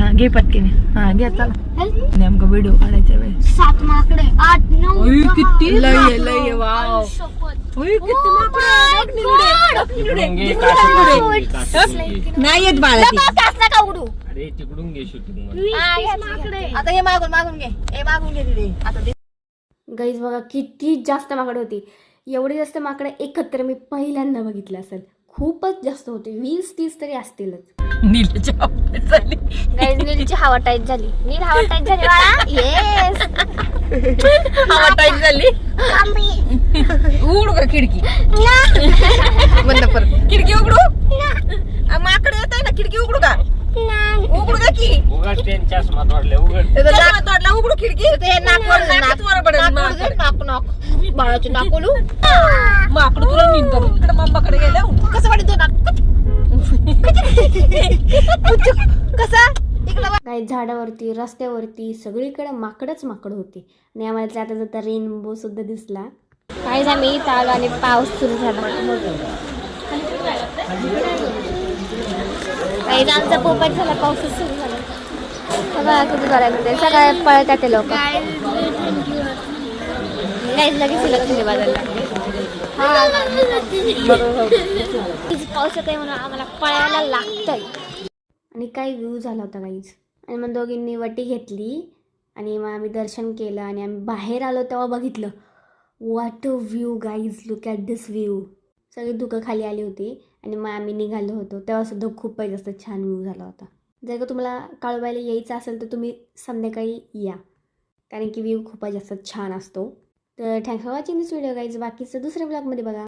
हा घे पटकेने. हा घे चला. नेमका व्हिडिओ काढायच्या वेळेस 7 माकडे 8 9 किती लय वाव. किती नाही येत बाळा उडू. अरे तिकडून घे शूटिंग. आता हे मागून घे. हे मागून घे तिथे आता. गाईज बघा किती जास्त माकडे होती. एवढे जास्त माकडे एकत्र मी पहिल्यांदा बघितलं असेल. खूपच जास्त होते. 20-30 तरी असतीलच. नीलची झाली. गाईज नीलची हवा टाईट झाली. नील हवा टाईट झाली बाळा. येस हवा टाईट झाली. उघडू का खिडकी. बंद कर खिडकी. उघडू. माकडे येत आहे ना. खिडकी उघडू का. उघडू का की. उघड त्यांच्या चष्मा तोडले. उघड तोडला. उघडू खिडकी. बाळाचे नाकोलू माकडू तुला नीन करू. इकडे मम्माकडे गेल्या कसं वाटतो नाक कसा इकडे. काही झाडावरती रस्त्यावरती सगळीकडे माकडच माकड होती. आणि आम्हाला आता जाता रेनबो सुद्धा दिसला. काही आम्ही इथं आलो आणि पाऊस सुरू झाला. काही आमचा पोपट झाला. पाऊसच सुरू झाला. बघा किती बरं सगळ्या पळतात ते लोक. काहीच लगेच लक्ष्मी बाजारला पाऊस येत आहे म्हणून आम्हाला पळायला लागतंय. आणि काही व्ह्यू झाला होता काहीच. आणि मग दोघींनी वटी घेतली आणि मग आम्ही दर्शन केलं. आणि आम्ही बाहेर आलो तेव्हा बघितलं what a view guys. Look at this view. सगळी दुःखं खाली आली होती. आणि मग आम्ही निघालो होतो तेव्हा सुद्धा खूपच जास्त छान व्ह्यू झाला होता. जर का तुम्हाला काळूबाईला यायचं असेल तर तुम्ही संध्याकाळी या. कारण की व्ह्यू खूपच जास्त छान असतो. तर thanks for watching this video guys. बाकीचं दुसऱ्या ब्लॉगमध्ये बघा.